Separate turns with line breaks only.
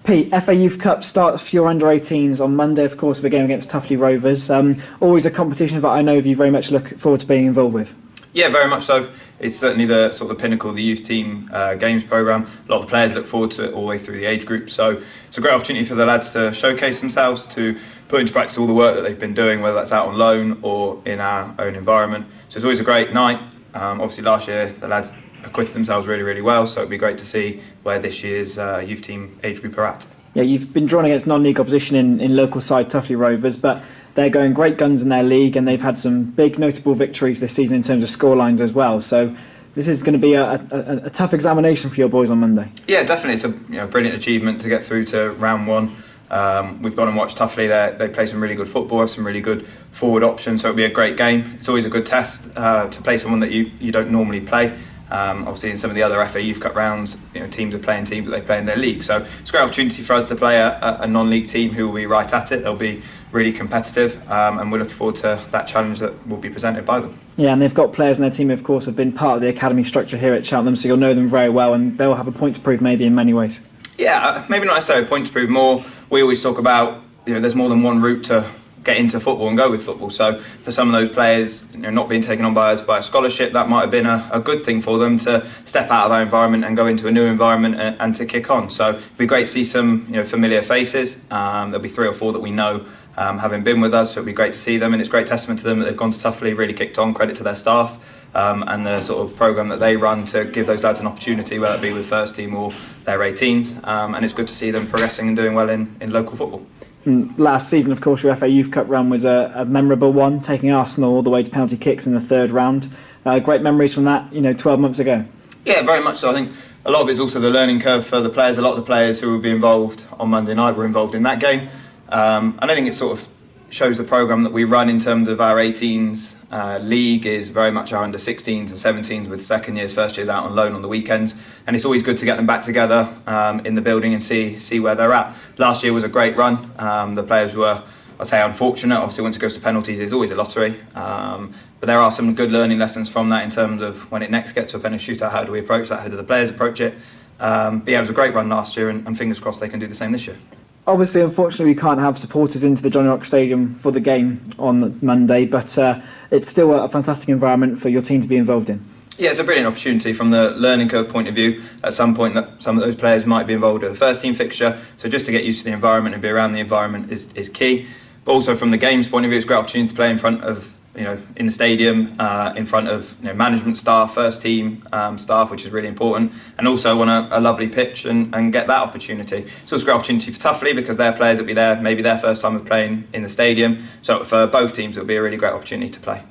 Pete, FA Youth Cup starts for your under-18s on Monday, of course, for a game against Tuffley Rovers. Always a competition that I know you very much look forward to being involved with.
Yeah, very much so. It's certainly the sort of the pinnacle of the youth team games programme. A lot of the players look forward to it all the way through the age group. So it's a great opportunity for the lads to showcase themselves, to put into practice all the work that they've been doing, whether that's out on loan or in our own environment. So it's always a great night. Obviously last year the lads acquitted themselves really, really well, so it'd be great to see where this year's youth team age group are at.
Yeah, you've been drawn against non-league opposition in local side Tuffley Rovers, but they're going great guns in their league and they've had some big notable victories this season in terms of scorelines as well. So this is going to be a tough examination for your boys on Monday.
Yeah, definitely. It's a brilliant achievement to get through to round one. We've gone and watched Tuffley. They play some really good football, some really good forward options, so it'll be a great game. It's always a good test to play someone that you don't normally play. Obviously in some of the other FA Youth Cup rounds, teams are playing teams that they play in their league, so it's a great opportunity for us to play a non-league team who will be right at it. They'll be really competitive, and we're looking forward to that challenge that will be presented by them.
Yeah, and they've got players in their team who of course have been part of the academy structure here at Cheltenham, so you'll know them very well and they'll have a point to prove maybe in many ways.
Yeah, maybe not necessarily a point to prove more. We always talk about there's more than one route to get into football and go with football. So for some of those players, not being taken on by a scholarship, that might have been a good thing for them to step out of their environment and go into a new environment and to kick on. So it'd be great to see some familiar faces. There'll be 3 or 4 that we know having been with us, so it'll be great to see them, and it's great testament to them that they've gone to Tuffley, really kicked on. Credit to their staff and the sort of programme that they run to give those lads an opportunity, whether it be with first team or their 18s, and it's good to see them progressing and doing well in local football.
Last season, of course, your FA Youth Cup run was a memorable one, taking Arsenal all the way to penalty kicks in the 3rd round. Great memories from that, 12 months ago. Yeah,
very much so. I think a lot of it's also the learning curve for the players. A lot of the players who will be involved on Monday night were involved in that game. And I think it sort of shows the programme that we run in terms of our 18s league is very much our under 16s and 17s, with second years, first years out on loan on the weekends, and it's always good to get them back together in the building and see where they're at. Last year was a great run. The players were, I'd say, unfortunate. Obviously once it goes to penalties it's always a lottery, but there are some good learning lessons from that in terms of when it next gets to a penalty shootout, how do we approach that, how do the players approach it. But yeah, it was a great run last year, and fingers crossed they can do the same this year.
Obviously, unfortunately, we can't have supporters into the Jonny-Rocks Stadium for the game on Monday, but it's still a fantastic environment for your team to be involved in.
Yeah, it's a brilliant opportunity from the learning curve point of view. At some point, that some of those players might be involved with a first team fixture, so just to get used to the environment and be around the environment is key. But also from the game's point of view, it's a great opportunity to play in front of in the stadium, in front of management staff, first team staff, which is really important, and also on a lovely pitch and get that opportunity. So it's a great opportunity for Tuffley because their players will be there, maybe their first time of playing in the stadium. So for both teams, it'll be a really great opportunity to play.